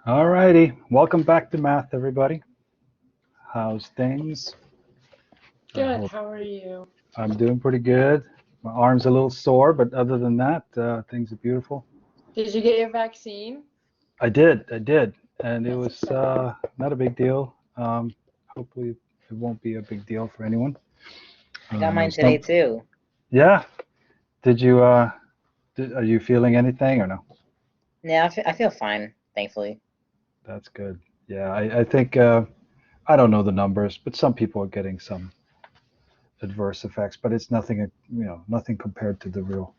All righty. Welcome back to math, everybody. How's things? I Good. hope How are you? I'm doing pretty good. My arm's a little sore, but other than that, things are beautiful. Did you get your vaccine? I did, and it That's was exciting. not a big deal. Hopefully, it won't be a big deal for anyone. I got mine today Some, too. yeah. Did you? Are you feeling anything or no? Yeah, I feel fine, thankfully. That's good. Yeah, I think I don't know the numbers, but some people are getting some adverse effects, but it's nothing, nothing compared to the real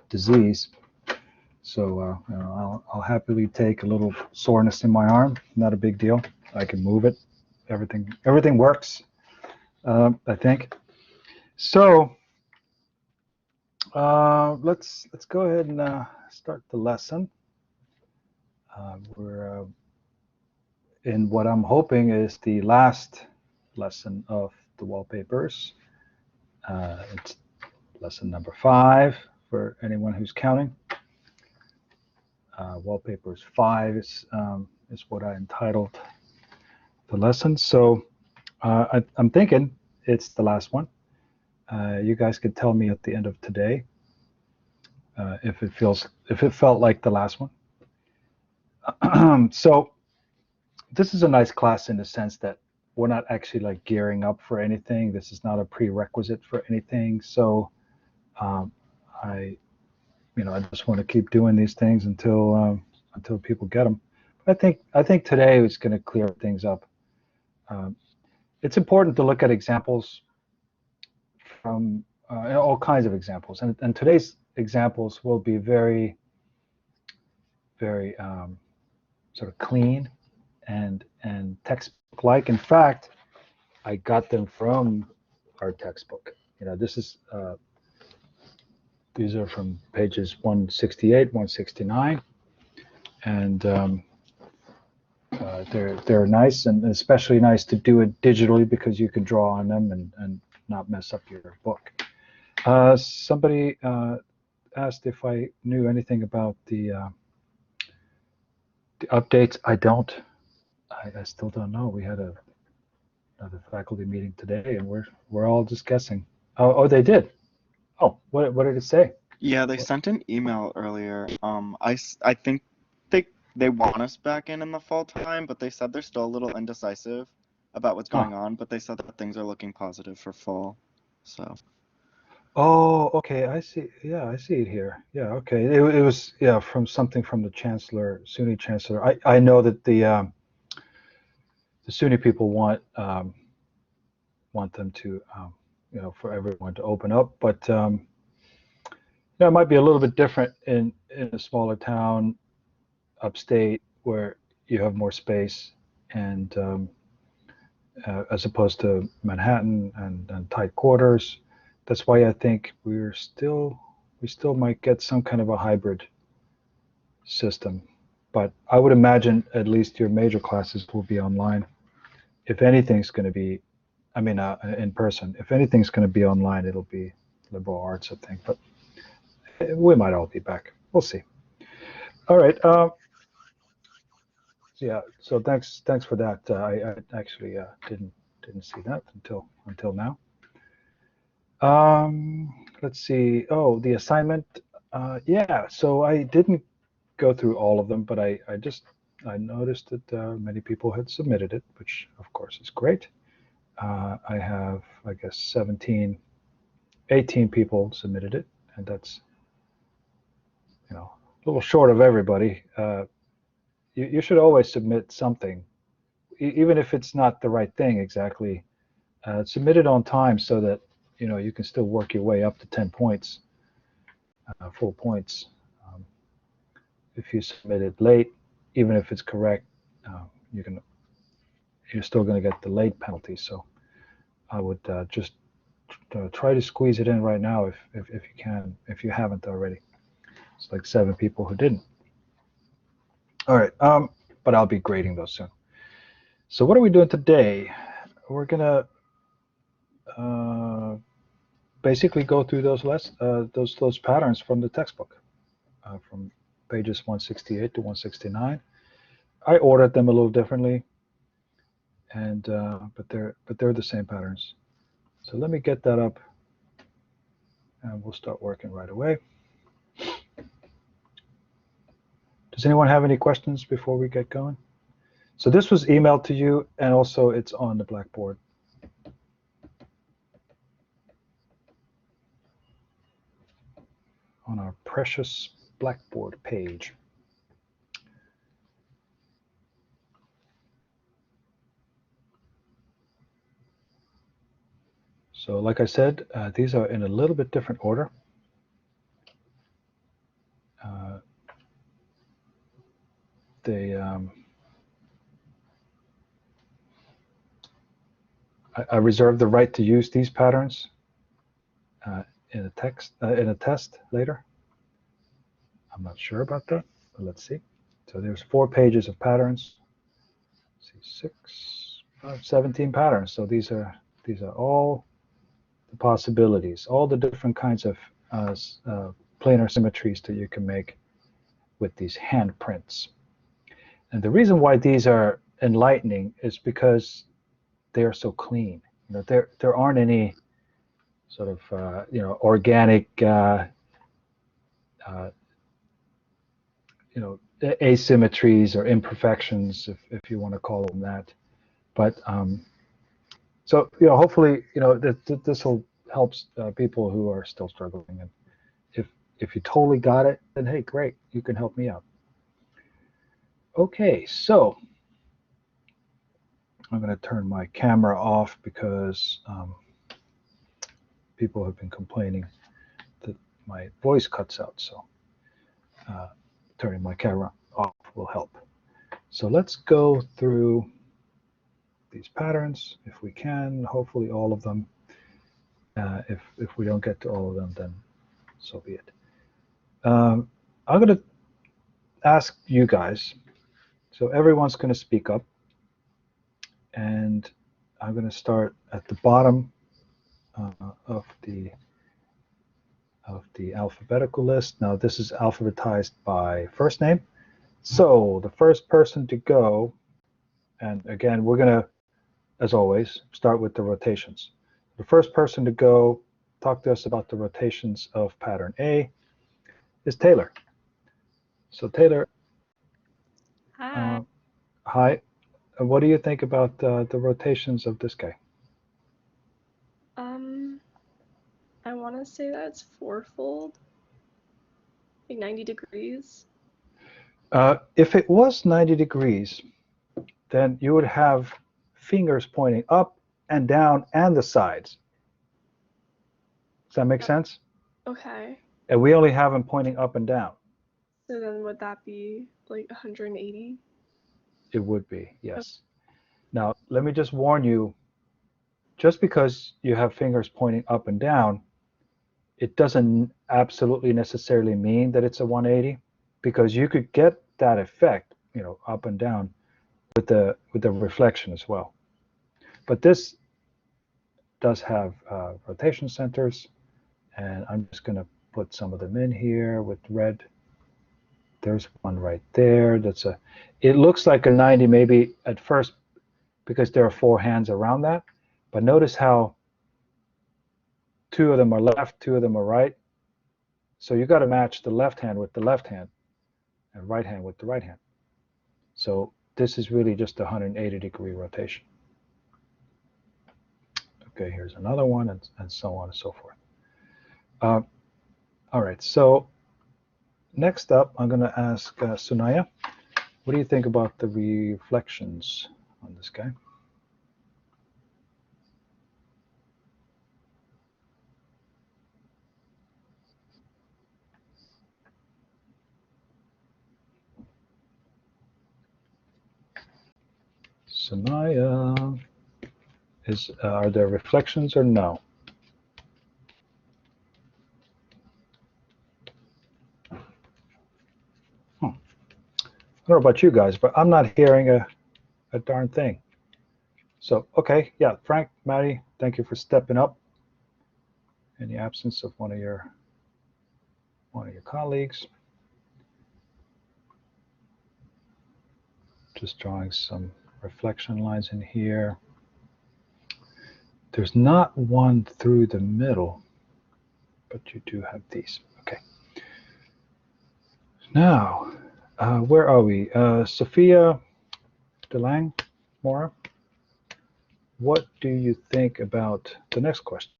disease. So, I'll happily take a little soreness in my arm. Not a big deal. I can move it. Everything works. I think. So, let's go ahead and start the lesson. We're in what I'm hoping is the last lesson of the wallpapers. It's lesson number 5 for anyone who's counting. Wallpapers 5 is what I entitled the lesson. So I'm thinking it's the last one. You guys could tell me at the end of today if it felt like the last one. So this is a nice class in the sense that we're not actually like gearing up for anything. This is not a prerequisite for anything. So um, I I just want to keep doing these things until people get them. I think today is going to clear things up. Um, it's important to look at examples from all kinds of examples, and today's examples will be very, very sort of clean and textbook-like. In fact, I got them from our textbook. These are from pages 168, 169, and they're nice, and especially nice to do it digitally because you can draw on them and not mess up your book. Somebody asked if I knew anything about the updates. I don't. I still don't know. We had another faculty meeting today, and we're all just guessing. Oh, they did. Oh, what did it say? Yeah, they What? sent an email earlier. I think they want us back in the fall time, but they said they're still a little indecisive about what's Huh. going on, but they said that things are looking positive for fall. So, Oh, okay. I see. Yeah, I see it here. Yeah, okay. It was from something from the chancellor, SUNY chancellor. I know that the SUNY people want them to for everyone to open up, but it might be a little bit different in a smaller town upstate where you have more space and as opposed to Manhattan and tight quarters. That's why I think we still might get some kind of a hybrid system. But I would imagine at least your major classes will be online. If anything's going to be, I mean, in person. If anything's going to be online, it'll be liberal arts, I think. But we might all be back. We'll see. All right. Yeah. So thanks for that. I actually didn't see that until now. Let's see. Oh, the assignment. Yeah. So I didn't go through all of them, but I noticed that many people had submitted it, which of course is great. I have, I guess, 18 people submitted it, and that's a little short of everybody. You should always submit something, even if it's not the right thing exactly. Submit it on time so that you can still work your way up to 10 points, full points. Um, if you submit it late, even if it's correct, you can you're still going to get the late penalty. So I would just try to squeeze it in right now if you can, if you haven't already. It's like 7 people who didn't. All right, but I'll be grading those soon. So what are we doing today? We're gonna basically go through those patterns from the textbook, from pages 168 to 169. I ordered them a little differently, and but they're the same patterns. So let me get that up, and we'll start working right away. Does anyone have any questions before we get going? So this was emailed to you, and also it's on the Blackboard. On our precious Blackboard page. So like I said, these are in a little bit different order. I reserve the right to use these patterns in a test later. I'm not sure about that, but let's see. So there's 4 pages of patterns. Let's see, 6, 5, 17 patterns. So these are all the possibilities, all the different kinds of planar symmetries that you can make with these handprints. And the reason why these are enlightening is because they are so clean. You know, there aren't any sort of organic asymmetries or imperfections, if you want to call them that. But so hopefully this will help people who are still struggling. And if you totally got it, then hey, great, you can help me out. Okay, so I'm going to turn my camera off because people have been complaining that my voice cuts out. So turning my camera off will help. So let's go through these patterns if we can, hopefully all of them. If we don't get to all of them, then so be it. I'm going to ask you guys, so everyone's going to speak up, and I'm going to start at the bottom of the alphabetical list. Now this is alphabetized by first name. So the first person to go, and again we're going to, as always, start with the rotations. The first person to go talk to us about the rotations of pattern A is Taylor. So Taylor, Hi. hi. What do you think about the rotations of this guy? I want to say that it's fourfold, like 90 degrees. If it was 90 degrees, then you would have fingers pointing up and down and the sides. Does that make sense? Okay. And we only have them pointing up and down. So then would that be like 180? It would be, yes. Now, let me just warn you, just because you have fingers pointing up and down, it doesn't absolutely necessarily mean that it's a 180, because you could get that effect, up and down with the reflection as well. But this does have rotation centers, and I'm just going to put some of them in here with red. There's one right there. It looks like a 90 maybe at first because there are 4 hands around that, but notice how 2 of them are left, 2 of them are right. So you got to match the left hand with the left hand and right hand with the right hand. So this is really just a 180-degree rotation. Okay, here's another one, and so on and so forth. All right, so next up, I'm going to ask Sunaya, what do you think about the reflections on this guy? Sunaya, are there reflections or no? I don't know about you guys, but I'm not hearing a darn thing. So, okay, yeah, Frank, Maddie, thank you for stepping up in the absence of one of your colleagues. Just drawing some reflection lines in here. There's not one through the middle, but you do have these. Okay. Now, where are we? Sophia DeLang, Mora, what do you think about the next question?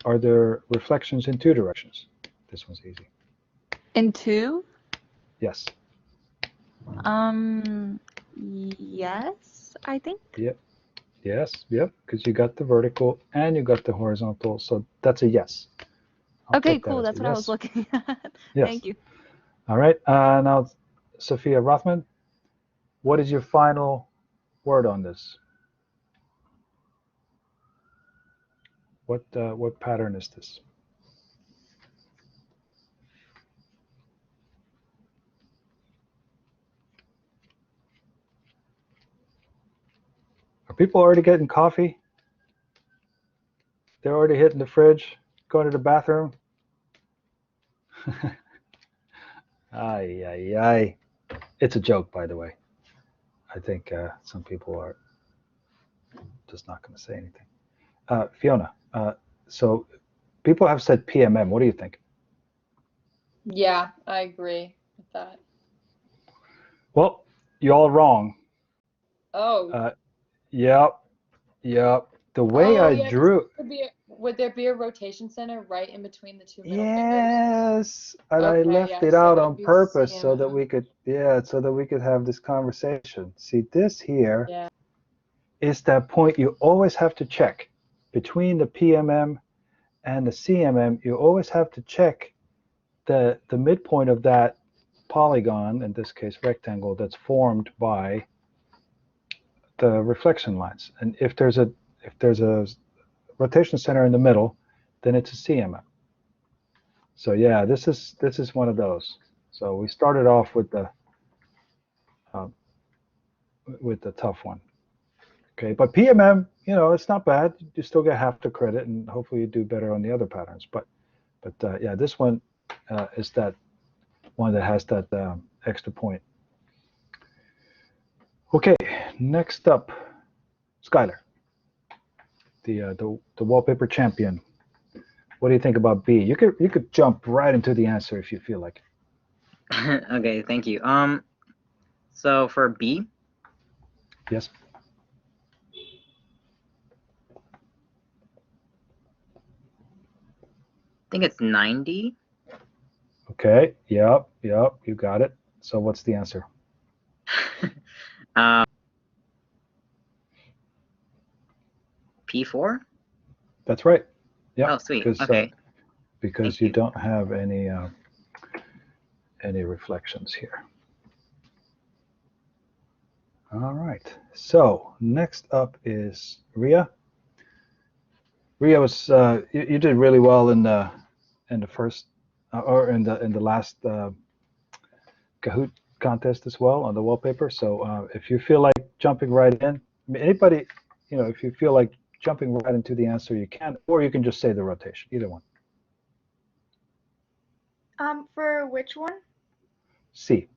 Are there reflections in two directions? This one's easy. In two? Yes. Yes, I think. Yep. Yes. Yep. Because you got the vertical and you got the horizontal, so that's a yes. I'll Okay, take that cool. as a That's what I was yes. looking at. Yes. Thank you. All right. Now, Sophia Rothman, what is your final word on this? What pattern is this? Are people already getting coffee? They're already hitting the fridge, going to the bathroom. Ay, ay, ay. It's a joke, by the way. I think some people are just not going to say anything. Fiona, so people have said PMM. What do you think? Yeah, I agree with that. Well, you're all wrong. Oh. Yep, yep. The way Oh, I yeah, 'cause drew. would there be a rotation center right in between the two middle fingers? Yes, and I Okay, left yeah, it so out it'd on be purpose so that CMM. we could, yeah, so that we could have this conversation. See, this here Yeah. is that point you always have to check between the PMM and the CMM. You always have to check the midpoint of that polygon, in this case rectangle, that's formed by the reflection lines. And if there's a rotation center in the middle, then it's a CMM. So yeah, this is one of those. So we started off with the tough one. Okay, but PMM, it's not bad. You still get half the credit, and hopefully you do better on the other patterns. But yeah, this one is that one that has that extra point. Okay, next up, Skylar, the wallpaper champion. What do you think about B? You could jump right into the answer if you feel like it. Okay, thank you. So for B, Yes. I think it's 90. Okay. Yep. You got it. So what's the answer? P4? That's right. Yeah. Oh, sweet. Okay. Because Thank you you. don't have any reflections here. All right. So next up is Ria. Ria was you did really well in the first or in the last Kahoot contest as well on the wallpaper. So if you feel like jumping right in, I mean, anybody, if you feel like jumping right into the answer, you can, or you can just say the rotation, either one. For which one? C.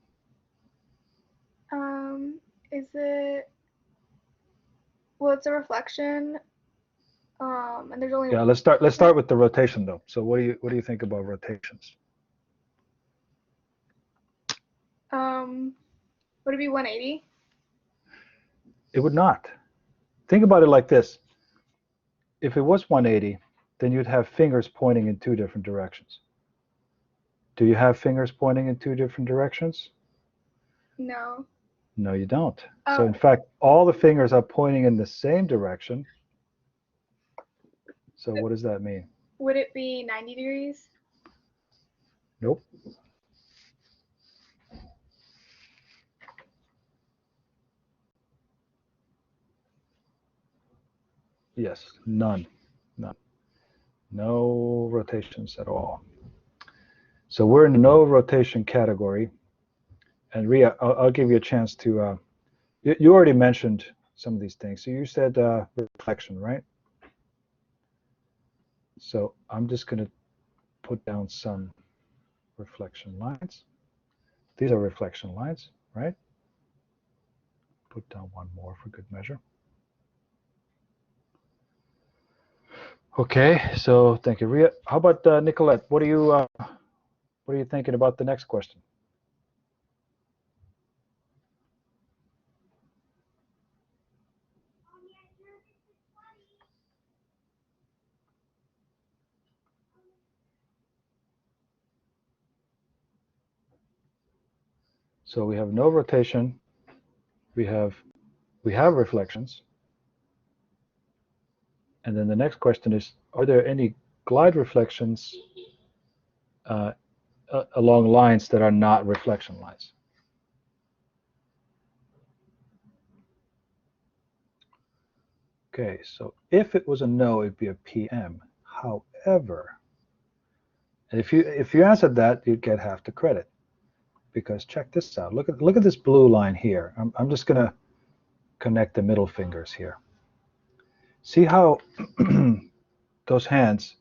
Is it? Well, it's a reflection. And there's only. Yeah, let's start with the rotation though. So what do you think about rotations? Would it be 180? It would not. Think about it like this. If it was 180, then you'd have fingers pointing in two different directions. Do you have fingers pointing in two different directions? No. No, you don't. Oh. So in fact, all the fingers are pointing in the same direction. So what does that mean? Would it be 90 degrees? Nope. Yes, none. No rotations at all. So we're in the no rotation category. And Ria, I'll give you a chance to, you already mentioned some of these things. So you said reflection, right? So I'm just going to put down some reflection lines. These are reflection lines, right? put down one more for good measure. Okay, so thank you, Ria. How about Nicolette? What are you thinking about the next question? So we have no rotation. We have reflections. And then the next question is, are there any glide reflections along lines that are not reflection lines? Okay, so if it was a no, it'd be a PM. However, if you answered that, you'd get half the credit, because check this out. Look at this blue line here. I'm just gonna connect the middle fingers here. See how those hands,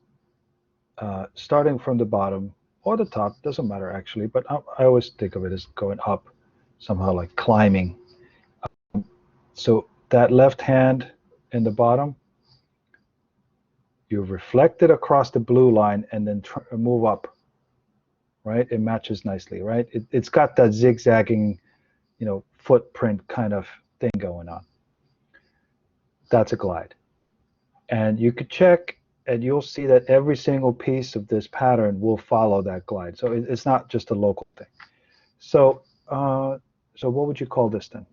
starting from the bottom or the top, doesn't matter actually, but I always think of it as going up, somehow like climbing. So that left hand in the bottom, you reflect it across the blue line and then move up, right? It matches nicely, right? It's got that zigzagging, footprint kind of thing going on. That's a glide. And you could check, and you'll see that every single piece of this pattern will follow that glide. So it's not just a local thing. So what would you call this then?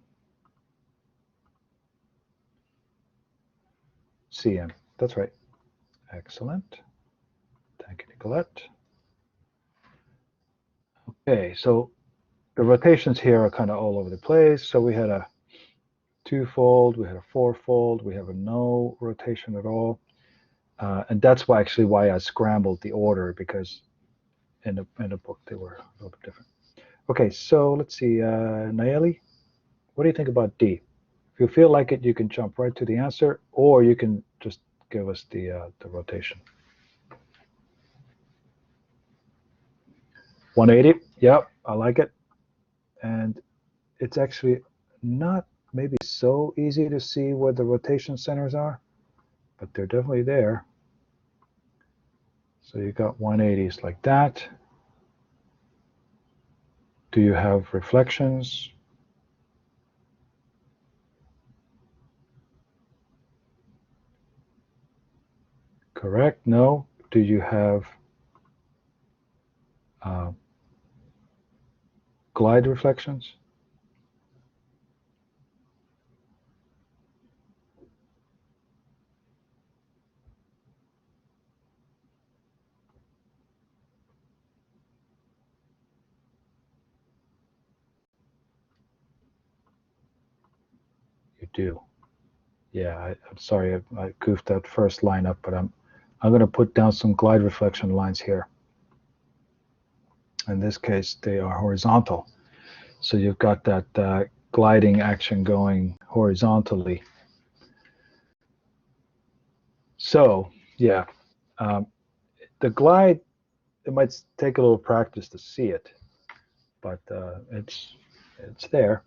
CM. That's right. Excellent. Thank you, Nicolette. Okay, so the rotations here are kind of all over the place. So we had a two-fold, we had a four-fold, we have a no rotation at all. And that's why I scrambled the order, because in the book they were a little bit different. Okay, so let's see, Nayeli, what do you think about D? If you feel like it, you can jump right to the answer, or you can just give us the rotation. 180, yep, I like it. And it's actually not maybe so easy to see where the rotation centers are, but they're definitely there. So you got 180s like that. Do you have reflections? Correct, no. Do you have glide reflections? You do. Yeah, I'm sorry, I goofed that first line up, but I'm going to put down some glide reflection lines here. In this case, they are horizontal. So you've got that gliding action going horizontally. So yeah, the glide, it might take a little practice to see it, but it's there.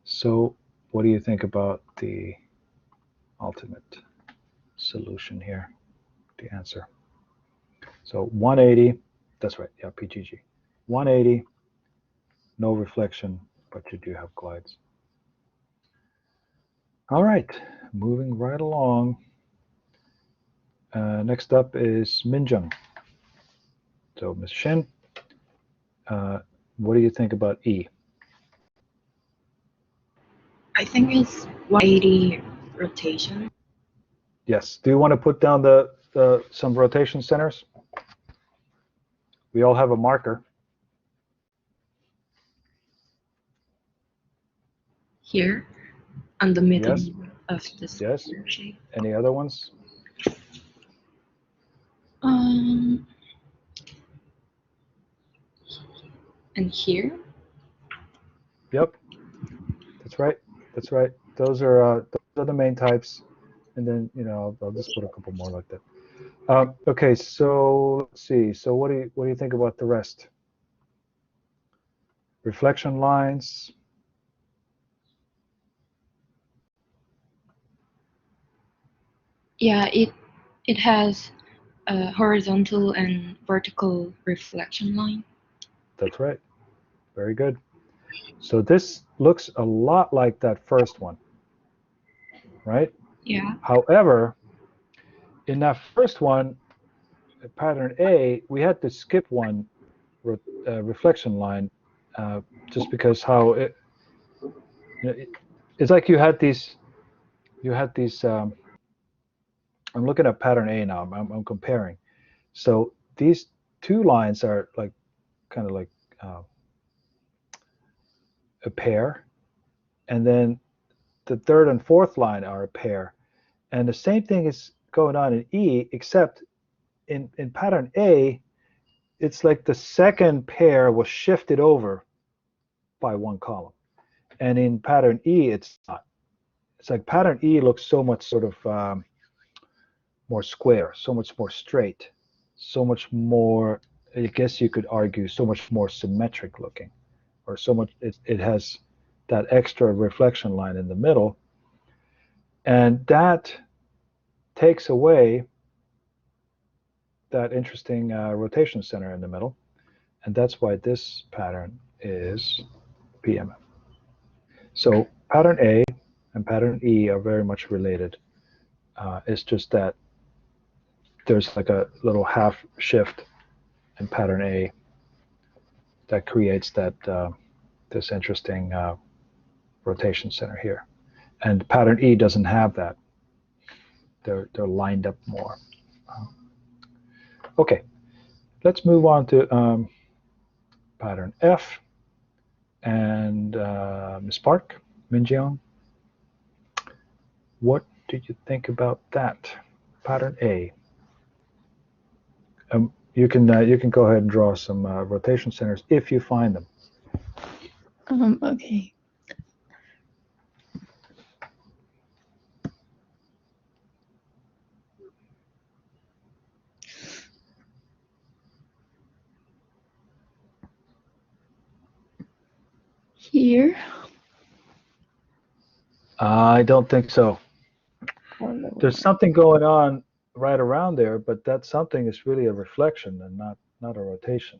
So what do you think about the ultimate solution here, the answer? So 180, that's right, yeah, PGG. 180, no reflection, but you do have glides. All right, moving right along. Next up is Minjung. So Ms. Shin, what do you think about E? I think it's 180 rotation. Yes. Do you want to put down some rotation centers? We all have a marker. Here on the middle Yes. of this Yes. shape. Any other ones? And here. Yep. That's right. That's right. Those are the main types, and then I'll just put a couple more like that. Okay. So let's see. So what do you think about the rest? Reflection lines. Yeah, it has a horizontal and vertical reflection line. That's right. Very good. So this looks a lot like that first one, right? Yeah. However, in that first one, pattern A, we had to skip one reflection line just because how it's like you had these. I'm looking at pattern A now. I'm comparing. So these two lines are like kind of like uh, a pair, and then the third and fourth line are a pair. And the same thing is going on in E, except in pattern A, it's like the second pair was shifted over by one column. And in pattern E, it's not. It's like pattern E looks so much sort of more square, so much more straight, so much more, I guess you could argue, so much more symmetric looking, or so much, it has that extra reflection line in the middle. And that takes away that interesting rotation center in the middle. And that's why this pattern is PMF. So pattern A and pattern E are very much related. It's just that there's like a little half shift in pattern A that creates that this interesting rotation center here. And pattern E doesn't have that. They're lined up more. Okay, let's move on to pattern F. And Ms. Park, Minjeong, what did you think about that? Pattern A. You can go ahead and draw some rotation centers if you find them. Okay. Here. I don't think so. There's something going on right around there, but that something is really a reflection and not a rotation.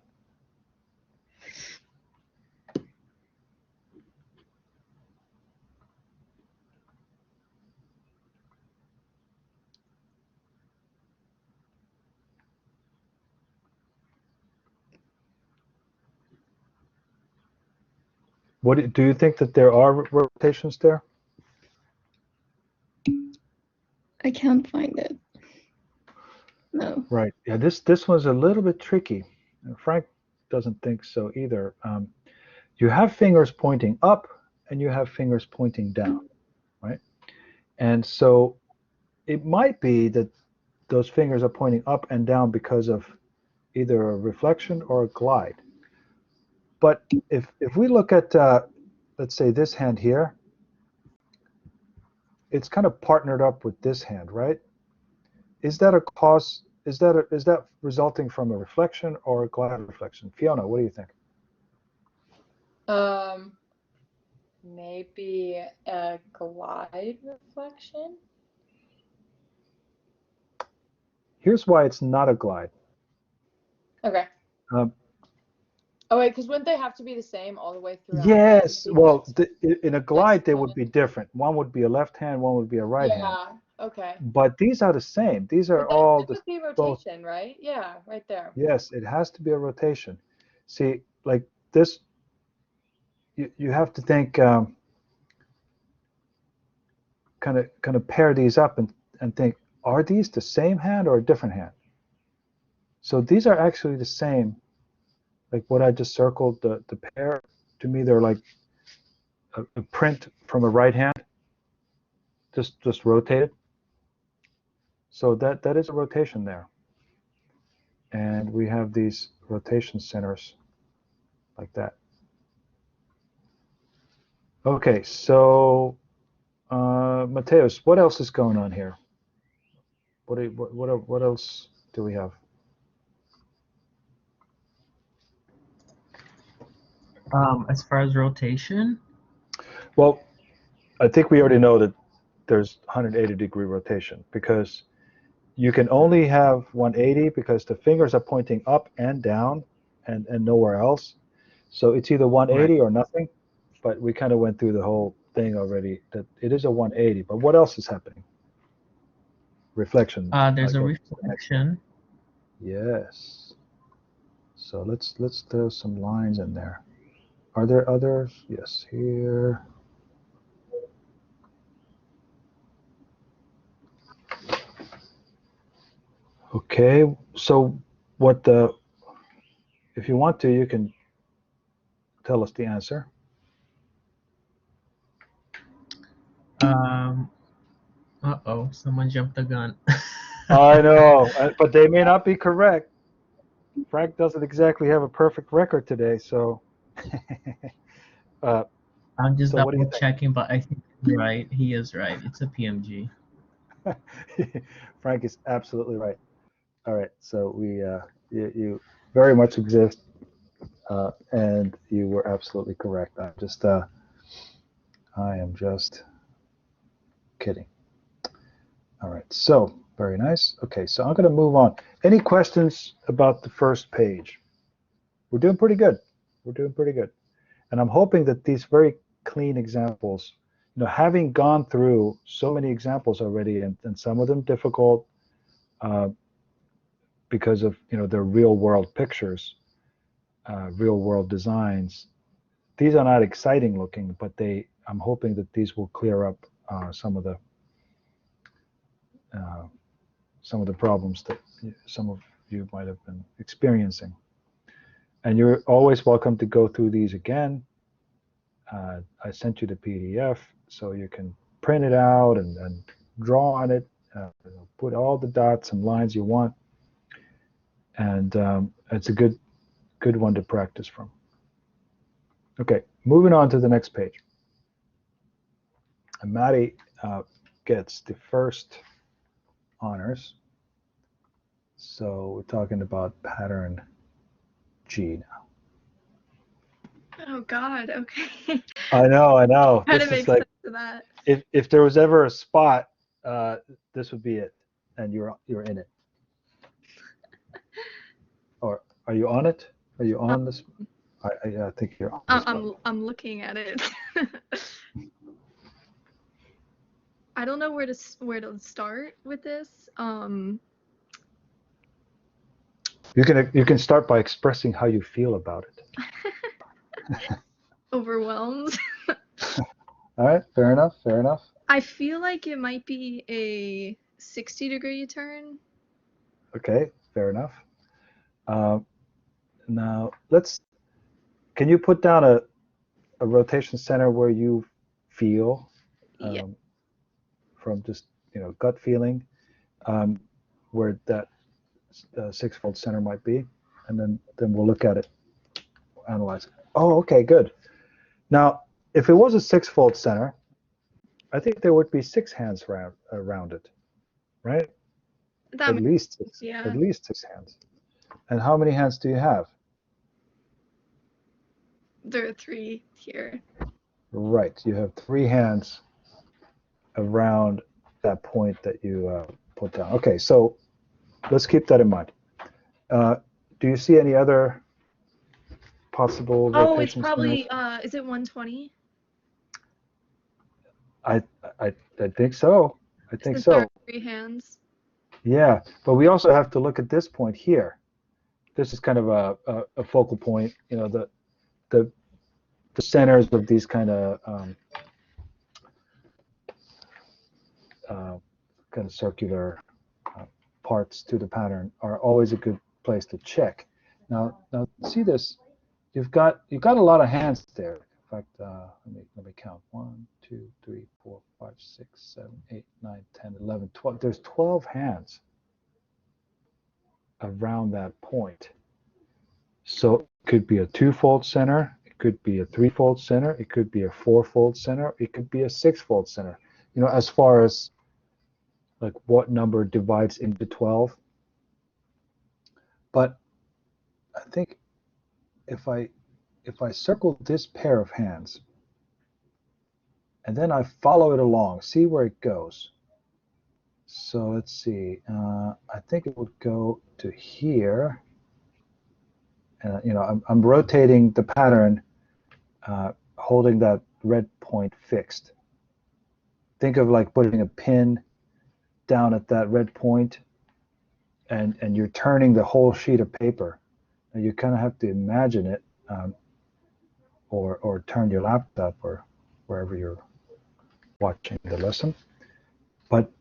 What do you think that there are rotations there? I can't find it. No. Right. Yeah. This one's a little bit tricky. And Frank doesn't think so either. You have fingers pointing up and you have fingers pointing down, right? And so it might be that those fingers are pointing up and down because of either a reflection or a glide. But if we look at, let's say, this hand here, it's kind of partnered up with this hand, right? Is that a cause? Is that resulting from a reflection or a glide reflection? Fiona, what do you think? Maybe a glide reflection. Here's why it's not a glide. Okay. Um, Oh wait, because wouldn't they have to be the same all the way throughout? yes, well, Because in a glide, they would be different. One would be a left hand, one would be a right hand. yeah. Okay. But these are the same. These are But all that would be both. rotation, right? Yeah, right there. Yes, it has to be a rotation. See, like this, you have to think, kind of pair these up and think, are these the same hand or a different hand? So these are actually the same. Like what I just circled, the pair, to me, they're like a print from a right hand, just rotated. So that is a rotation there. And we have these rotation centers like that. Okay, so Mateus, what else is going on here? What else do we have? As far as rotation, Well, I think we already know that there's 180-degree rotation, because you can only have 180 because the fingers are pointing up and down and nowhere else. So it's either 180 or nothing, but we kind of went through the whole thing already that it is a 180. But what else is happening? Reflection. There's a like reflection. Yes. So let's throw some lines in there. Are there others? Yes, here. Okay, so if you want to, you can tell us the answer. Uh-oh, someone jumped the gun. I know, but they may not be correct. Frank doesn't exactly have a perfect record today, so. I'm just So what do you double checking, but I think he's right. He is right. It's a PMG. Frank is absolutely right. All right, so you very much exist, and you were absolutely correct. I am just kidding. All right, so very nice. Okay, so I'm going to move on. Any questions about the first page? We're doing pretty good. We're doing pretty good. And I'm hoping that these very clean examples, having gone through so many examples already, and some of them difficult because of, their real world pictures, real world designs. These are not exciting looking, but I'm hoping that these will clear up some of the problems that some of you might have been experiencing. And you're always welcome to go through these again. I sent you the PDF, so you can print it out and draw on it, put all the dots and lines you want, and it's a good one to practice from. Okay, moving on to the next page. And Maddie gets the first honors. So we're talking about pattern G now. Oh God. Okay. I know. Try This to is make like, sense of that. if there was ever a spot, this would be it, and you're in it. Or are you on it? Are you on this? I think you're on. I'm looking at it. I don't know where to start with this. You can start by expressing how you feel about it. Overwhelmed. All right, fair enough. I feel like it might be a 60-degree turn. Okay, fair enough. Now can you put down a rotation center where you feel, Yeah. from just gut feeling, where that 6-fold center might be, and then we'll look at it, analyze it. Oh, okay, good. Now, if it was a 6-fold center, I think there would be 6 hands around it, right? At least 6. Yeah. At least 6 hands. And how many hands do you have? There are 3 here. Right, you have 3 hands around that point that you put down. Okay, so let's keep that in mind. Do you see any other possible rotation? Oh, it's probably is it 120? I think so. I think Since there so. are 3 hands. Yeah, but we also have to look at this point here. This is kind of a focal point. The centers of these kind of circular parts to the pattern are always a good place to check. Now see this. You've got a lot of hands there. In fact, let me count. 1, 2, 3, 4, 5, 6, 7, 8, 9, 10, 11, 12. There's 12 hands around that point. So it could be a 2-fold center. It could be a 3-fold center. It could be a 4-fold center. It could be a 6-fold center. As far as like what number divides into 12. But I think if I circle this pair of hands and then I follow it along, see where it goes. So let's see. I think it would go to here. You know, I'm rotating the pattern, holding that red point fixed. Think of like putting a pin down at that red point, and you're turning the whole sheet of paper. And you kind of have to imagine it, or turn your laptop or wherever you're watching the lesson. But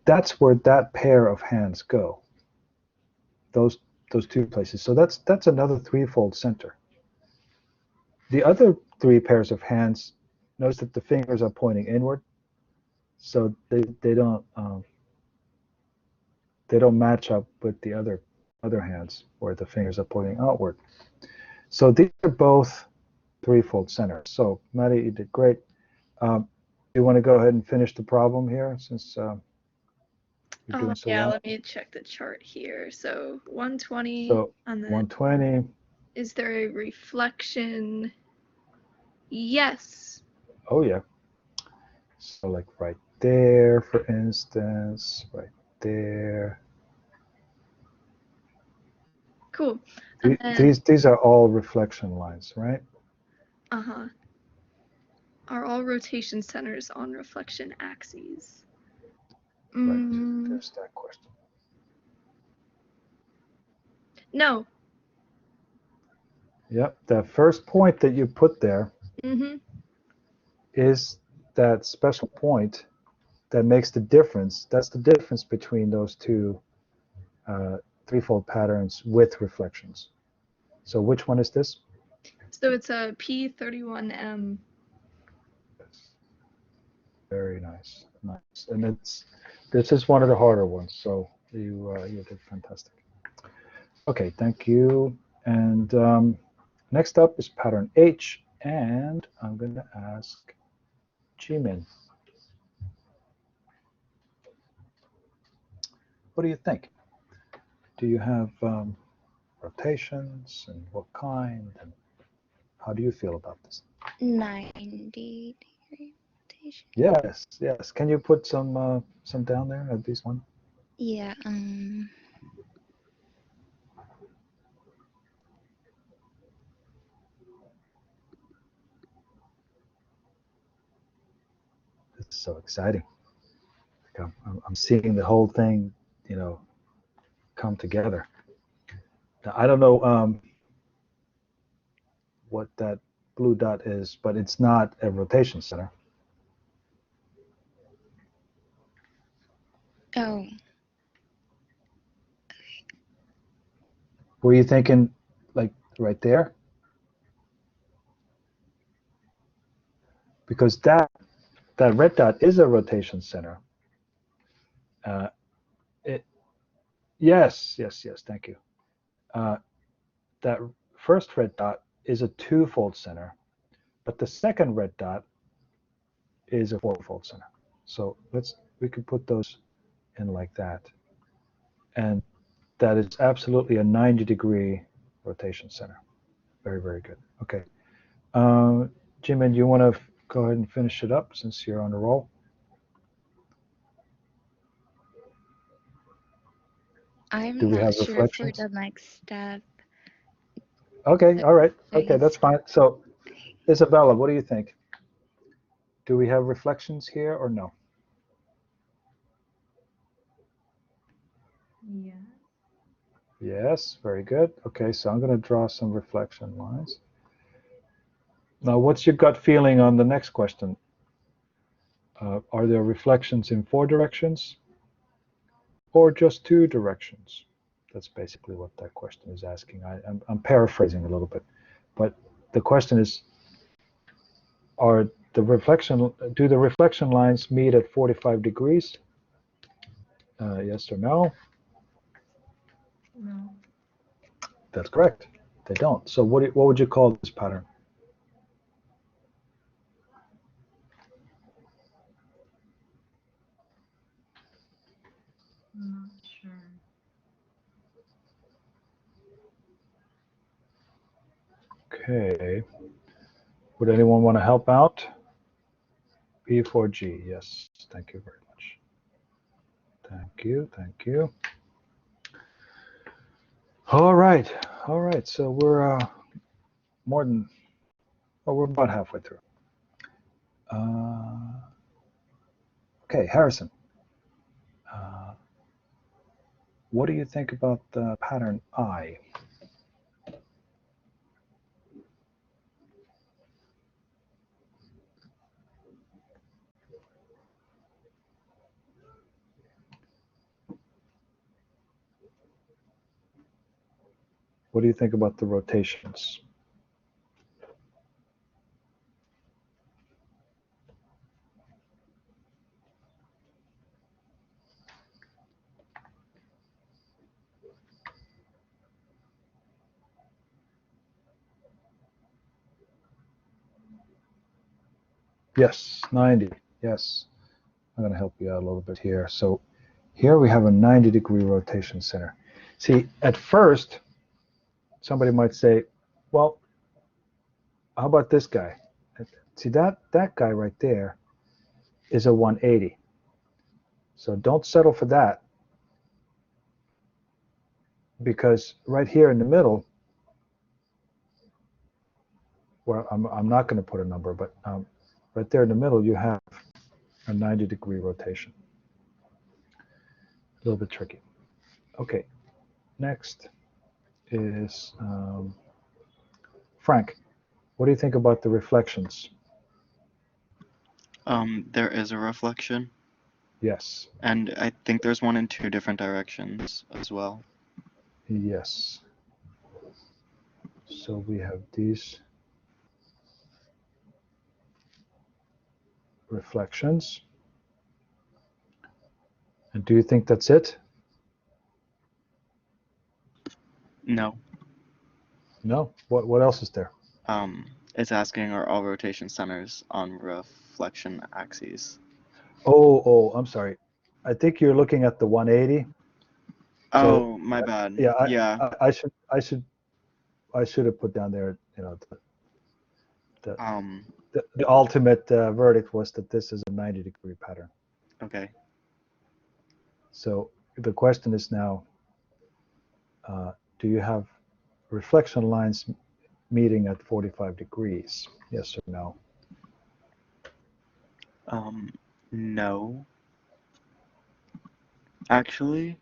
that's where that pair of hands go. Those two places. So that's another threefold center. The other three pairs of hands, notice that the fingers are pointing inward, so they don't match up with the other hands where the fingers are pointing outward. So these are both threefold centers. So Maddie, you did great. You want to go ahead and finish the problem here since you're doing so Yeah, well? let me check the chart here. So 120 So on the 120. Is there a reflection? Yes. Oh yeah. So like right there, for instance, right there. Cool. And These are all reflection lines, right? Uh-huh. Are all rotation centers on reflection axes? Right. There's that question. No. Yep. That first point that you put there is that special point that makes the difference. That's the difference between those two threefold patterns with reflections. So which one is this? So it's a P31M. Very nice. Nice. And this is one of the harder ones, so you did fantastic. Okay, thank you. And next up is pattern H, and I'm going to ask Jimin. What do you think? Do you have rotations, and what kind, and how do you feel about this? 90-degree rotation. Yes, yes. Can you put some down there, at least one? Yeah. It's so exciting. I'm seeing the whole thing, come together. Now, I don't know what that blue dot is, but it's not a rotation center. Oh. Were you thinking like right there? Because that red dot is a rotation center. Yes, thank you. That first red dot is a two-fold center, but the second red dot is a four-fold center. So we could put those in like that. And that is absolutely a 90-degree rotation center. Very, very good. Okay. Jimin, you want to go ahead and finish it up since you're on a roll? I'm Do we not have sure reflections? for the next step. Okay, all right. Okay, that's fine. So, Isabella, what do you think? Do we have reflections here or no? Yeah. Yes, very good. Okay, so I'm going to draw some reflection lines. Now, what's your gut feeling on the next question? Are there reflections in four directions or just two directions? That's basically what that question is asking. I'm paraphrasing a little bit, but the question is, do the reflection lines meet at 45 degrees? Yes or no? No. That's correct. They don't. So what would you call this pattern? I'm not sure. Okay. Would anyone want to help out? P4G, yes. Thank you very much. Thank you, thank you. All right, so we're more than, well, we're about halfway through. Okay, Harrison. What do you think about the pattern I? What do you think about the rotations? Yes, 90. Yes. I'm going to help you out a little bit here. So here we have a 90-degree rotation center. See, at first, somebody might say, well, how about this guy? See, that guy right there is a 180. So don't settle for that, because right here in the middle, well, I'm not going to put a number, but right there in the middle, you have a 90-degree rotation. A little bit tricky. Okay, next is Frank. What do you think about the reflections? There is a reflection, Yes. and I think there's one in 2 different directions as well. Yes. So we have these reflections. And do you think that's it? No. No. What else is there? It's asking are all rotation centers on reflection axes. Oh, I'm sorry. I think you're looking at the 180. Oh, my bad. Yeah, Yeah. I should have put down there, the ultimate verdict was that this is a 90-degree pattern. Okay. So the question is now, do you have reflection lines meeting at 45 degrees? Yes or no? No. Actually,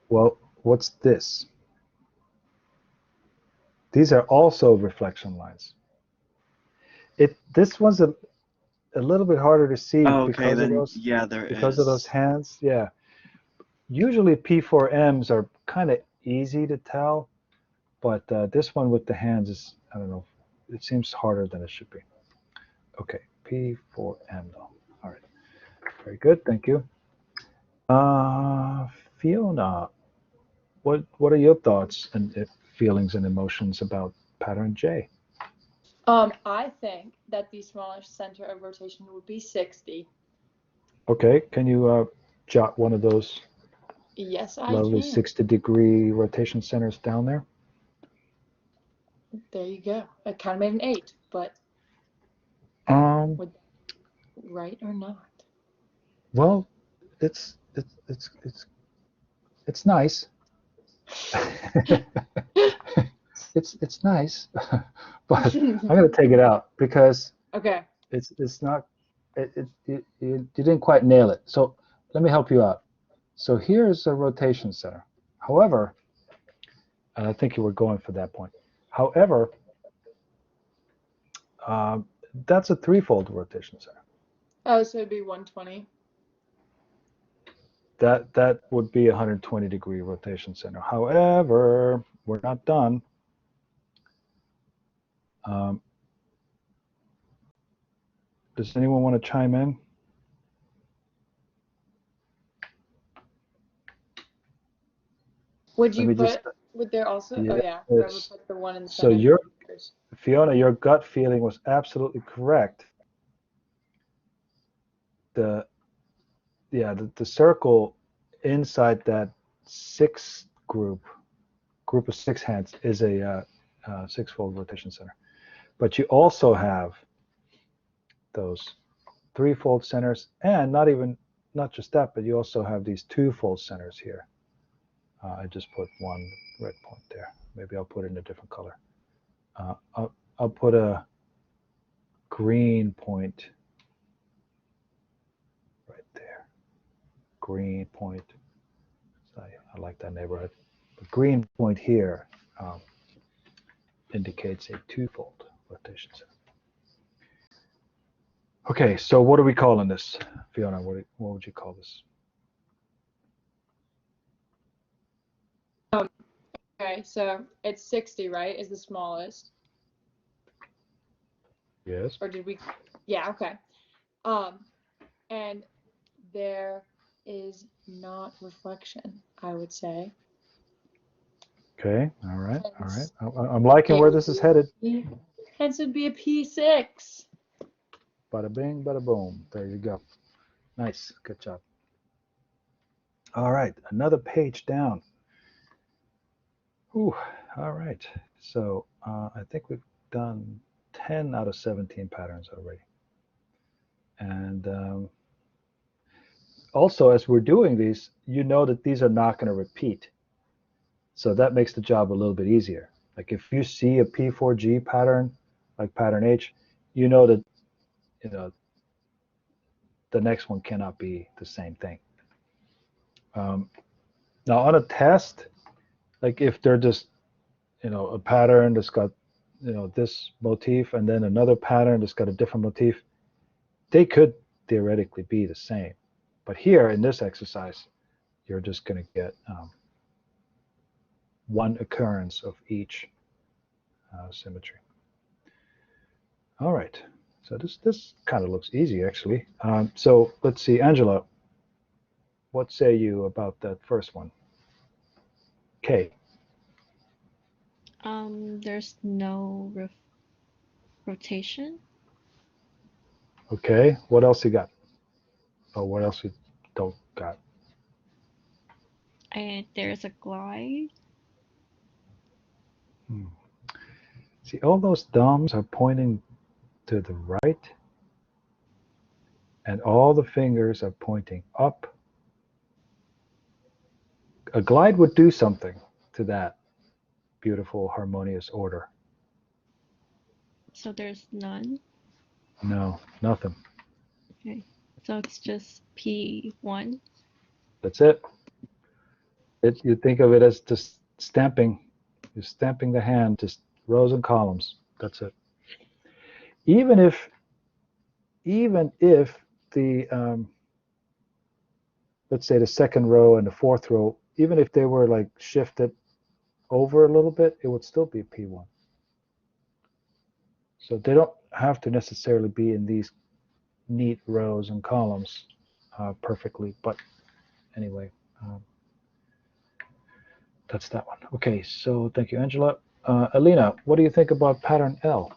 Well, what's this? These are also reflection lines. This one's a little bit harder to see okay, because then of those there because is. of those hands. Yeah. Usually P4Ms are kind of easy to tell, but this one with the hands is, I don't know, it seems harder than it should be. Okay, P4M though. All right, very good, thank you. Fiona, what are your thoughts and feelings and emotions about pattern J? I think that the smallest center of rotation would be 60. Okay, can you jot one of those Yes, I lovely can. 60-degree rotation centers down there? There you go. I kind of made an 8, but right or not? Well, it's nice. it's nice, but I'm going to take it out because Okay. it's not, you didn't quite nail it. So let me help you out. So here's a rotation center. However, and I think you were going for that point. However, that's a threefold rotation center. Oh, so it'd be 120. That would be a 120-degree rotation center. However, we're not done. Does anyone want to chime in? Would you put, would there also, oh yeah, I would put the one in the so center. Fiona, your gut feeling was absolutely correct. The circle inside that group of 6 hands is a 6-fold rotation center. But you also have those three-fold centers, and not just that, but you also have these two-fold centers here. I just put one red point there. Maybe I'll put it in a different color. I'll put a green point right there. Green point. I like that neighborhood. The green point here indicates a two-fold rotation center. Okay, so what are we calling this, Fiona? What would you call this? Okay, so it's 60, right? Is the smallest. Yes. Or did we? Yeah, okay. And there is not reflection, I would say. Okay, all right, all right. I'm liking where this is headed. Hence would be a P6. Bada bing, bada boom. There you go. Nice, good job. All right, another page down. Ooh, all right. So I think we've done 10 out of 17 patterns already. And also, as we're doing these, you know that these are not going to repeat. So that makes the job a little bit easier. Like if you see a P4G pattern, like pattern H, you know that the next one cannot be the same thing. Now on a test, like if they're just a pattern that's got this motif and then another pattern that's got a different motif, they could theoretically be the same. But here in this exercise, you're just going to get one occurrence of each symmetry. All right, so this kind of looks easy actually. So let's see, Angela, what say you about that first one? K. There's no rotation. Okay, what else you got? Oh, what else you don't got? And there's a glide. See, all those thumbs are pointing to the right, and all the fingers are pointing up. A glide would do something to that beautiful, harmonious order. So there's none. No, nothing. Okay. So it's just P1. That's it. You think of it as just stamping. You're stamping the hand, just rows and columns. That's it. Even if the let's say the second row and the fourth row, even if they were like shifted over a little bit, it would still be P1. So they don't have to necessarily be in these neat rows and columns perfectly, but anyway, that's that one. Okay, so thank you, Angela. Alina, what do you think about pattern L?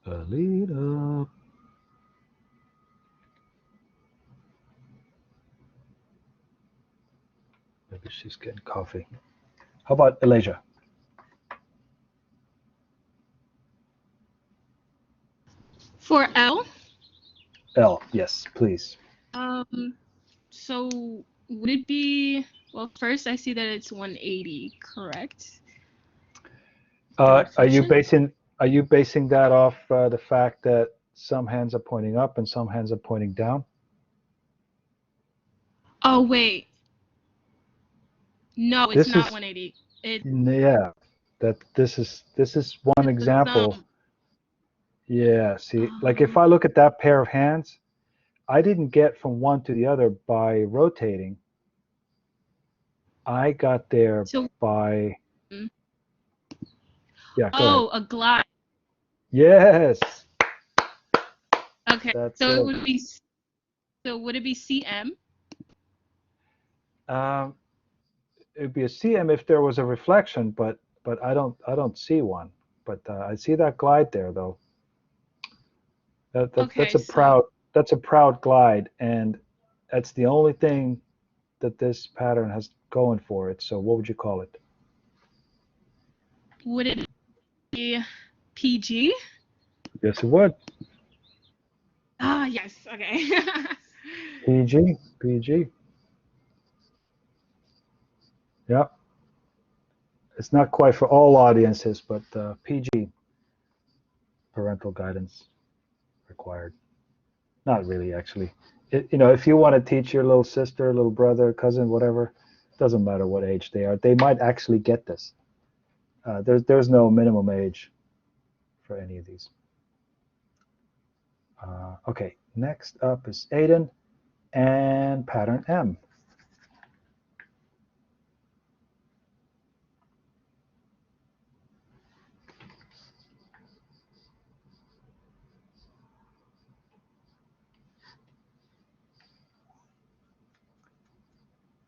Alina. Maybe she's getting coffee. How about Elijah? For L, L, yes, please. so would it be, well, first I see that it's 180, correct? Are you basing that off the fact that some hands are pointing up and some hands are pointing down? Oh, wait. No, it's not 180. Yeah, this is one example. Yeah, see, like if I look at that pair of hands, I didn't get from one to the other by rotating. I got there by. Yeah, go ahead. Oh, a glide. Yes. Okay, That's so it. it would be. So would it be CM? It'd be a CM if there was a reflection, but I don't see one. But I see that glide there, though. Okay, that's a so proud glide, and that's the only thing that this pattern has going for it. So what would you call it? would it be PG? Yes, it would. Ah, yes. Okay. PG, PG. Yep. It's not quite for all audiences, but PG, parental guidance required. Not really, actually. If you want to teach your little sister, little brother, cousin, whatever, doesn't matter what age they are, they might actually get this. There's no minimum age for any of these. Okay, next up is Aiden and pattern M.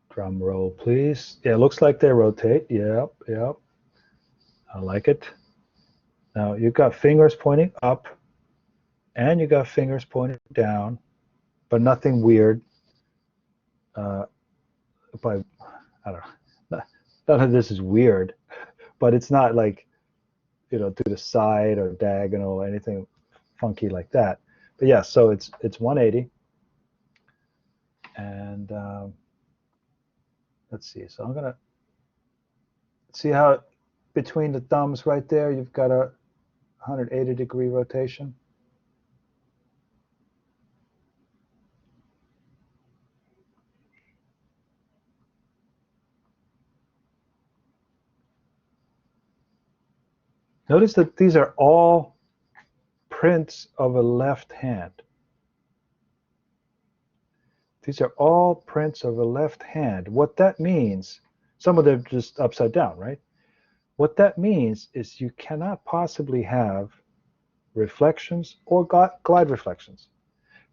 Drum roll, please. Yeah, it looks like they rotate. Yep, yep. I like it. Now you've got fingers pointing up, and you got fingers pointing down, but nothing weird. By I don't know. None of this is weird, but it's not like to the side or diagonal or anything funky like that. But yeah, so it's 180, and let's see. So I'm gonna see how between the thumbs right there, you've got a 180-degree rotation. Notice that these are all prints of a left hand. These are all prints of a left hand. What that means, some of them just upside down, right? What that means is you cannot possibly have reflections or glide reflections,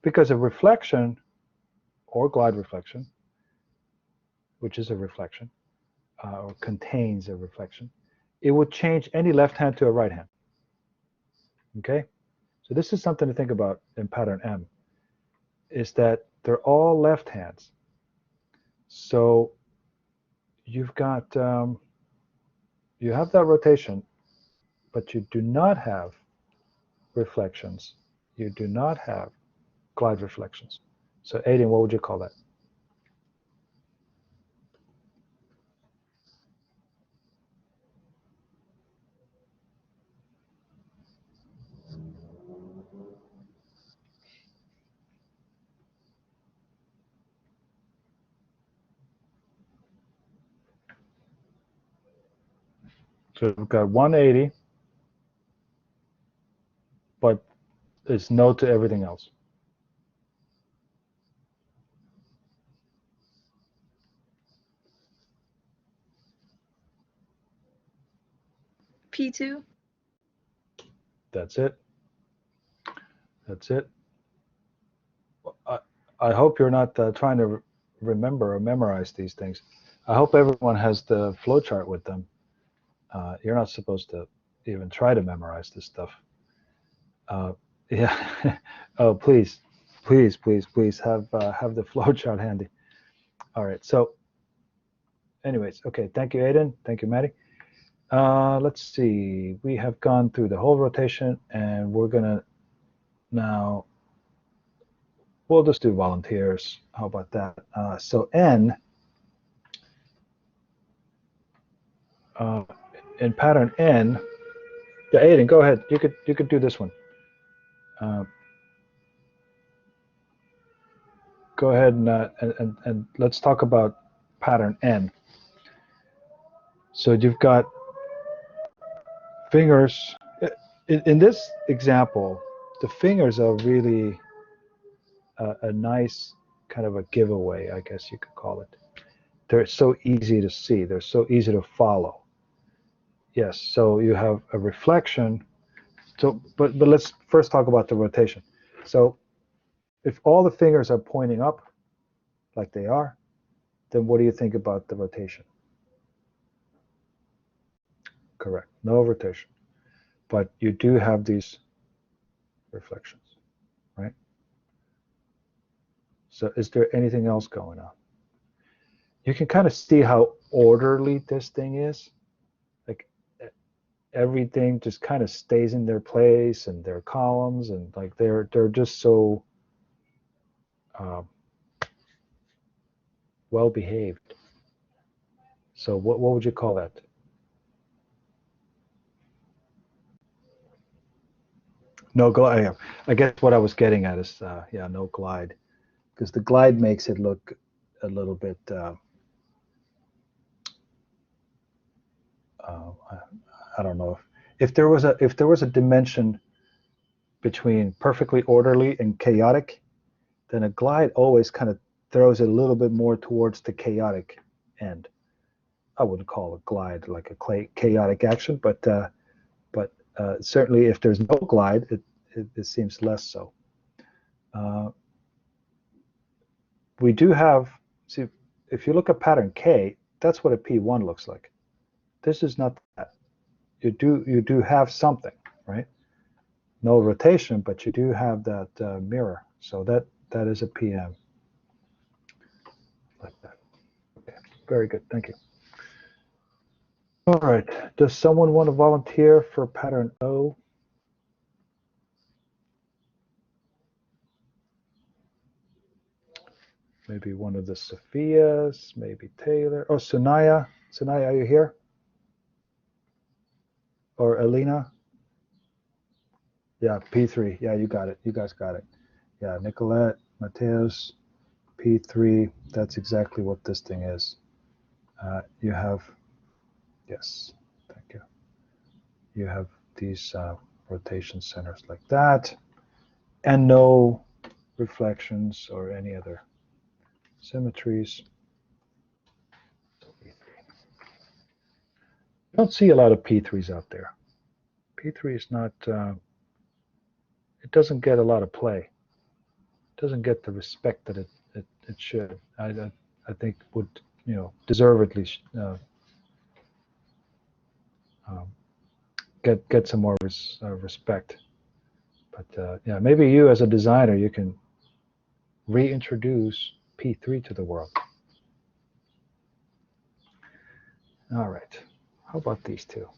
because a reflection or glide reflection, which is a reflection, or contains a reflection, it would change any left hand to a right hand. Okay? So this is something to think about in pattern M, is that they're all left hands. So you've got, you have that rotation, but you do not have reflections. You do not have glide reflections. So Aiden, what would you call that? So we've got 180, but it's no to everything else. P2. That's it. That's it. I hope you're not trying to remember or memorize these things. I hope everyone has the flowchart with them. You're not supposed to even try to memorize this stuff. Yeah. Oh, please, please, please, please have the flowchart handy. All right. So, anyways, okay. Thank you, Aiden. Thank you, Maddie. Let's see. We have gone through the whole rotation, and we're gonna now. We'll just do volunteers. How about that? So N. In pattern N. Yeah, Aiden, go ahead. You could do this one. Go ahead and let's talk about pattern N. So you've got fingers. In this example, the fingers are really a nice kind of a giveaway, I guess you could call it. They're so easy to see. They're so easy to follow. Yes, so you have a reflection. So, but let's first talk about the rotation. So if all the fingers are pointing up, like they are, then what do you think about the rotation? Correct, no rotation. but you do have these reflections, right? So is there anything else going on? You can kind of see how orderly this thing is. Like everything just kind of stays in their place and their columns, and like they're just so well behaved. So what would you call that? No glide. I guess what I was getting at is yeah, no glide, because the glide makes it look a little bit I don't know if there was a dimension between perfectly orderly and chaotic, then a glide always kind of throws it a little bit more towards the chaotic end. I wouldn't call a glide like a chaotic action, but certainly if there's no glide, it seems less so. We do have, see, if you look at pattern K, that's what a P1 looks like. This is not that. You do have something, right? No rotation, but you do have that mirror. So that is a PM. Like that. Okay, very good. Thank you. All right. Does someone want to volunteer for pattern O? Maybe one of the Sophias, maybe Taylor. Oh, Sunaya. Sunaya, are you here? Or Alina? Yeah, P3. Yeah, you got it. You guys got it. Yeah, Nicolette, Mateus, P3. That's exactly what this thing is. You have, yes, thank you. You have these rotation centers like that, and no reflections or any other symmetries. You don't see a lot of P3s out there. P3 is not, it doesn't get a lot of play. It doesn't get the respect that it should. I think would, deservedly get some more respect. But yeah, maybe you as a designer, you can reintroduce P3 to the world. All right. How about these two?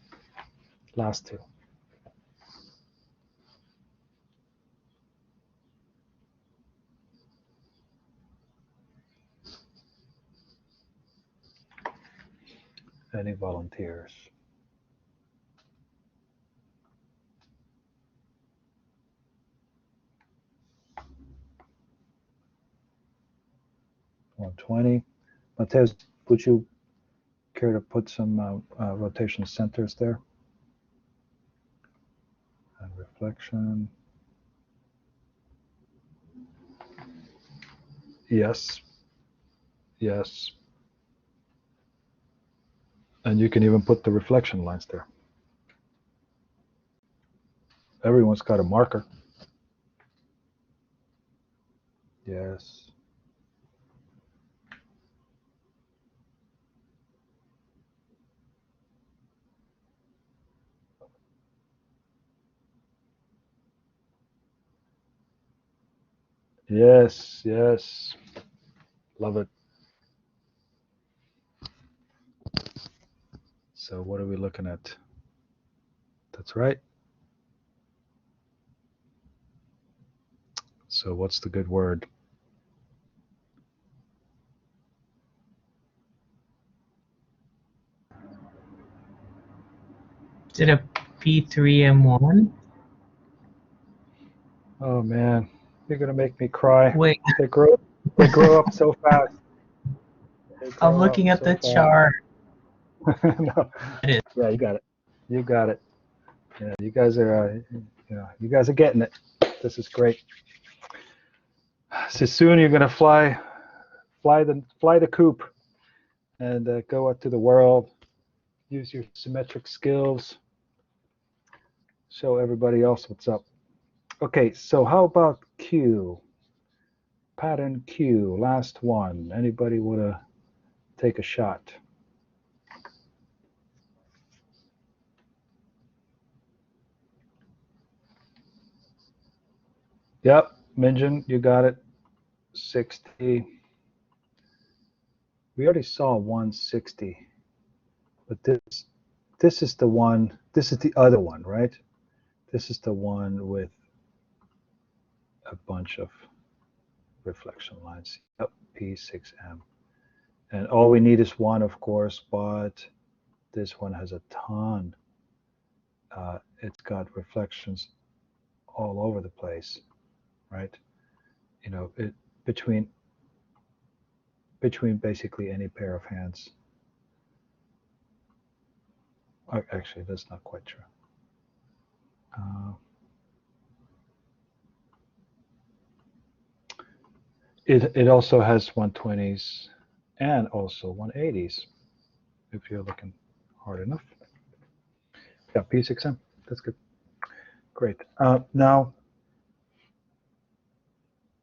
Last two. Any volunteers? $120. Mateus, would you care to put some rotation centers there? And reflection. Yes. Yes. And you can even put the reflection lines there. Everyone's got a marker. Yes. Yes, yes. Love it. So what are we looking at? That's right. So what's the good word? Is it a P3M1? Oh man, you're gonna make me cry. Wait, They grow up so fast. I'm looking at the chart. No. It is. Yeah, you got it. You got it. Yeah, you guys are, you guys are getting it. This is great. So soon you're gonna fly the coop, and go out to the world. Use your symmetric skills. Show everybody else what's up. Okay, so how about Q? Pattern Q, last one. Anybody want to take a shot? Yep, Minjin, you got it. 60. We already saw 160, but this is the one. This is the other one, right? This is the one with a bunch of reflection lines. Yep, P6M. And all we need is one, of course, but this one has a ton. It's got reflections all over the place, right? You know, between basically any pair of hands. Actually, that's not quite true. It also has 120s and also 180s if you're looking hard enough. Yeah, P6M. That's good. Great. Now,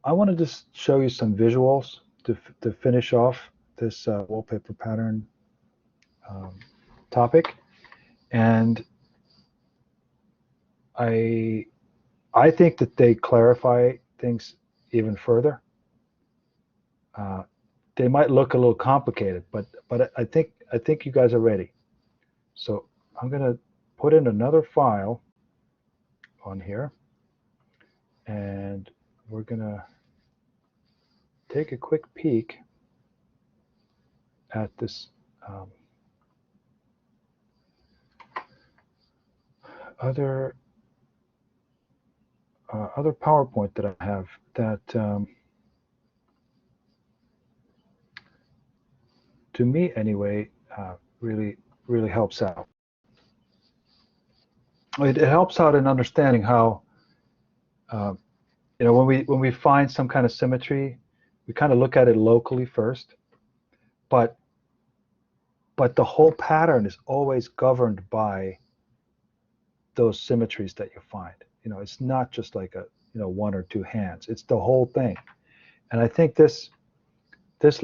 I want to just show you some visuals to finish off this wallpaper pattern topic, and I think that they clarify things even further. They might look a little complicated, but I think you guys are ready. So I'm going to put in another file on here, and we're going to take a quick peek at this other PowerPoint that I have that to me anyway really helps out. It helps out in understanding how you know, when we find some kind of symmetry, we kind of look at it locally first, but the whole pattern is always governed by those symmetries that you find. You know, it's not just like a, you know, one or two hands. It's the whole thing. And I think this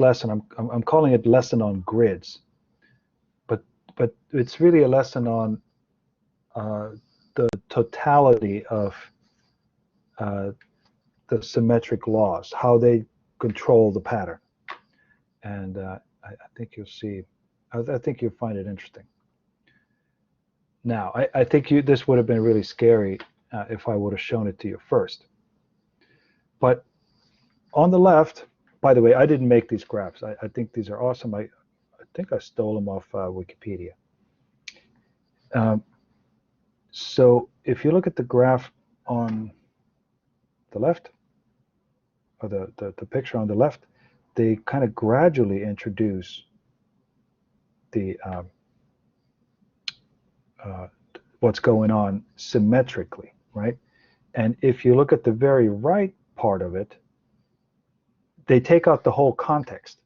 lesson, I'm calling it lesson on grids, but it's really a lesson on the totality of the symmetric laws, how they control the pattern. And I think you'll see, I think you'll find it interesting. Now, I think this would have been really scary if I would have shown it to you first. But on the left, by the way, I didn't make these graphs. I think these are awesome. I think I stole them off Wikipedia. So if you look at the graph on the left, or the picture on the left, they kind of gradually introduce the what's going on symmetrically, right? And if you look at the very right part of it, they take out the whole context,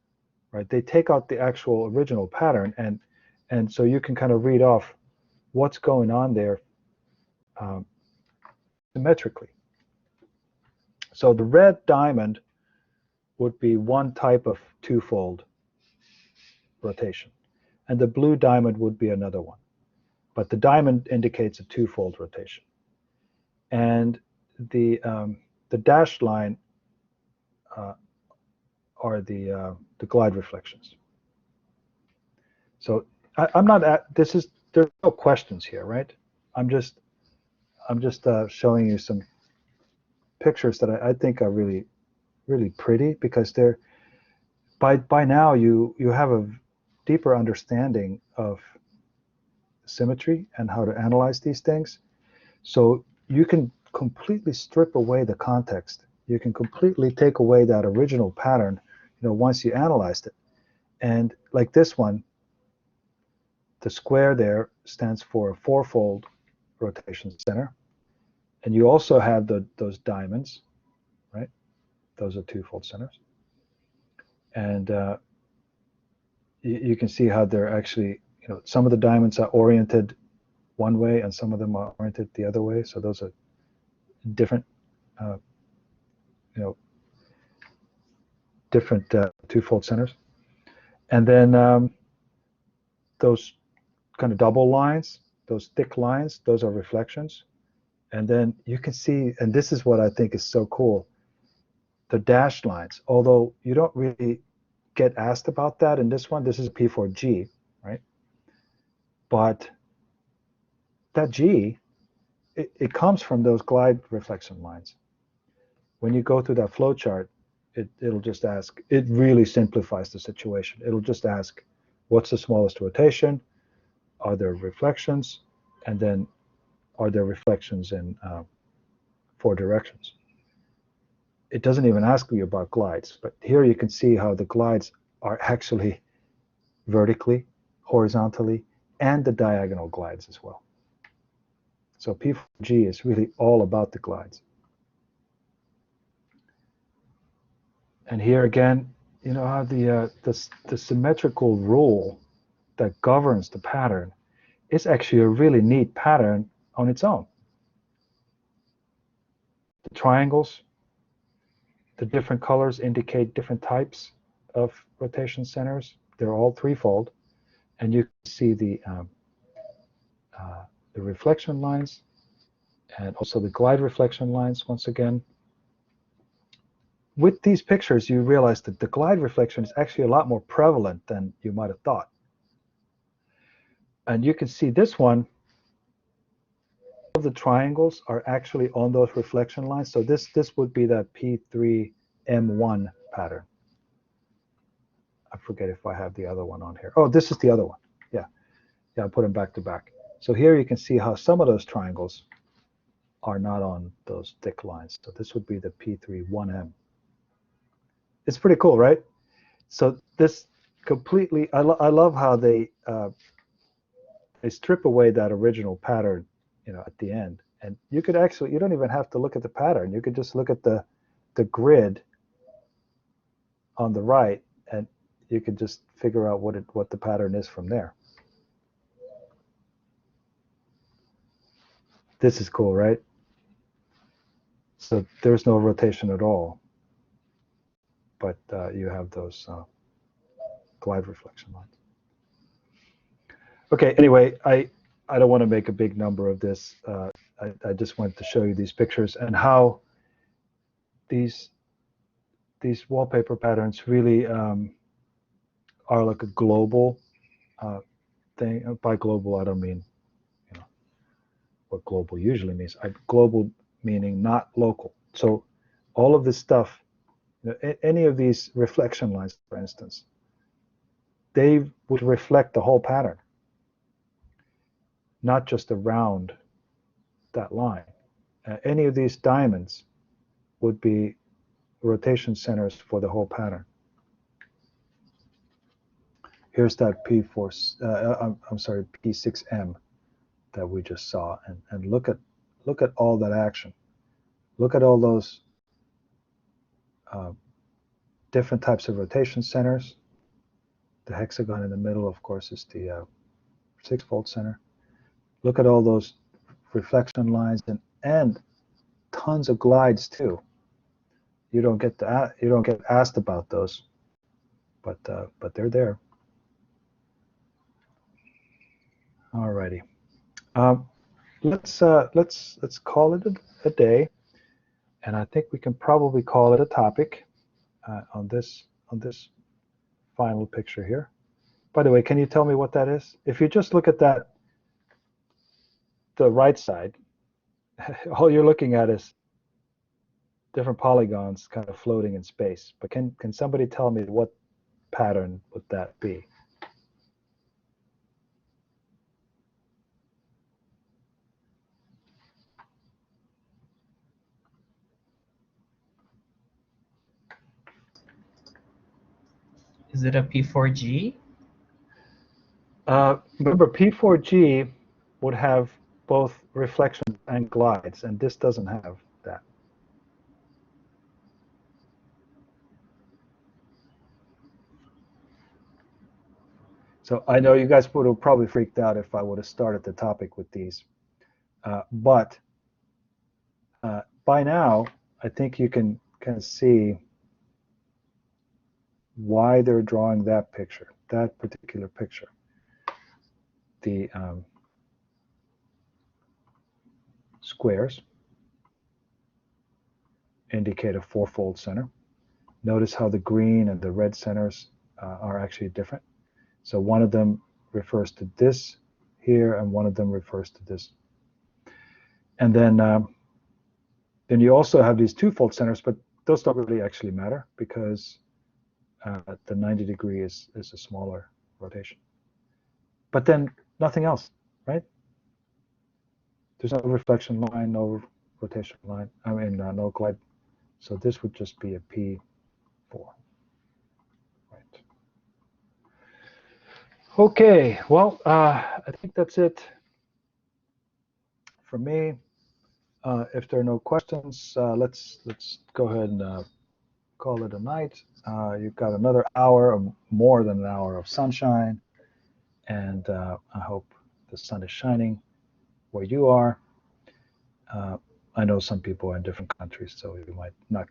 right? They take out the actual original pattern, and so you can kind of read off what's going on there symmetrically. So the red diamond would be one type of twofold rotation, and the blue diamond would be another one. But the diamond indicates a twofold rotation, and the dashed line are the glide reflections. So I'm not at this is there's no questions here, right? I'm just showing you some pictures that I think are really pretty, because they're by now you have a deeper understanding of symmetry and how to analyze these things. So you can completely strip away the context. You can completely take away that original pattern, you know, once you analyzed it. And like this one, the square there stands for a fourfold rotation center. And you also have those diamonds, right? Those are twofold centers. And you can see how they're actually, you know, some of the diamonds are oriented one way and some of them are oriented the other way. So those are different, you know, different twofold centers. And then those kind of double lines, those thick lines, those are reflections. And then you can see, and this is what I think is so cool, the dashed lines. Although you don't really get asked about that in this one. This is P4G, right? But that G, it comes from those glide reflection lines. When you go through that flow chart, it'll just ask, it really simplifies the situation. It'll just ask, what's the smallest rotation? Are there reflections? And then are there reflections in 4 directions? It doesn't even ask you about glides, but here you can see how the glides are actually vertically, horizontally, and the diagonal glides as well. So P4G is really all about the glides. And here again, you know how the symmetrical rule that governs the pattern is actually a really neat pattern on its own. The triangles, the different colors indicate different types of rotation centers. They're all threefold, and you can see the reflection lines and also the glide reflection lines once again. With these pictures, you realize that the glide reflection is actually a lot more prevalent than you might have thought. And you can see this one, all of the triangles are actually on those reflection lines. So this would be that P3M1 pattern. I forget if I have the other one on here. Oh, this is the other one. Yeah, I put them back to back. So here you can see how some of those triangles are not on those thick lines. So this would be the P31M. It's pretty cool, right? So this completely, I love how they strip away that original pattern, you know, at the end. And you could actually, you don't even have to look at the pattern. You could just look at the grid on the right, and you could just figure out what the pattern is from there. This is cool, right? So there's no rotation at all, but you have those glide reflection lines. Okay, anyway, I don't want to make a big number of this. I just wanted to show you these pictures and how these wallpaper patterns really are like a global thing. By global, I don't mean, you know, what global usually means. Global meaning not local. So all of this stuff, you know, any of these reflection lines, for instance, they would reflect the whole pattern, not just around that line. Any of these diamonds would be rotation centers for the whole pattern. Here's that P6M that we just saw, and look at all that action. Look at all those different types of rotation centers. The hexagon in the middle, of course, is the 6-fold center. Look at all those reflection lines and tons of glides too. You don't get asked about those, but they're there. Alrighty, let's call it a day, and I think we can probably call it a topic on this final picture here. By the way, can you tell me what that is? If you just look at that, the right side, all you're looking at is different polygons kind of floating in space. But can somebody tell me what pattern would that be? Is it a P4G? Remember, P4G would have both reflections and glides, and this doesn't have that. So I know you guys would have probably freaked out if I would have started the topic with these, but by now I think you can see why they're drawing that picture, that particular picture. The squares indicate a fourfold center. Notice how the green and the red centers are actually different. So one of them refers to this here, and one of them refers to this. And then you also have these twofold centers, but those don't really actually matter because the 90 degree is a smaller rotation. But then nothing else, right? There's no reflection line, no rotation line, no glide. So this would just be a P4. Right. Okay, well, I think that's it for me. If there are no questions, let's go ahead and call it a night. You've got another hour, or more than an hour of sunshine, and I hope the sun is shining where you are. I know some people are in different countries, so you might not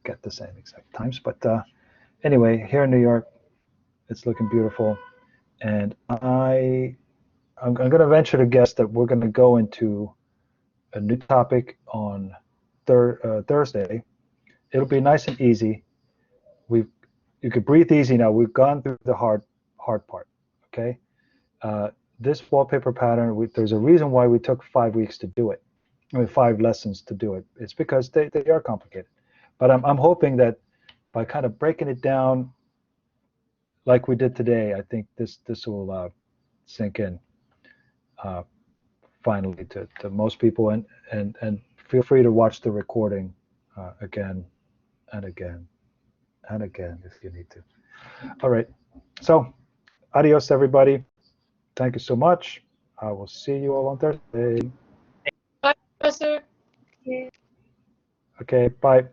get the same exact times. But anyway, here in New York, it's looking beautiful, and I'm going to venture to guess that we're going to go into a new topic on Thursday. It'll be nice and easy. You could breathe easy now. We've gone through the hard part. Okay. This wallpaper pattern, there's a reason why we took 5 weeks to do it. 5 lessons to do it. It's because they are complicated. But I'm hoping that by kind of breaking it down like we did today, I think this will sink in finally to most people, and feel free to watch the recording again and again and again if you need to. All right. So adios, everybody. Thank you so much. I will see you all on Thursday. Bye, Professor. Yeah. Okay, bye.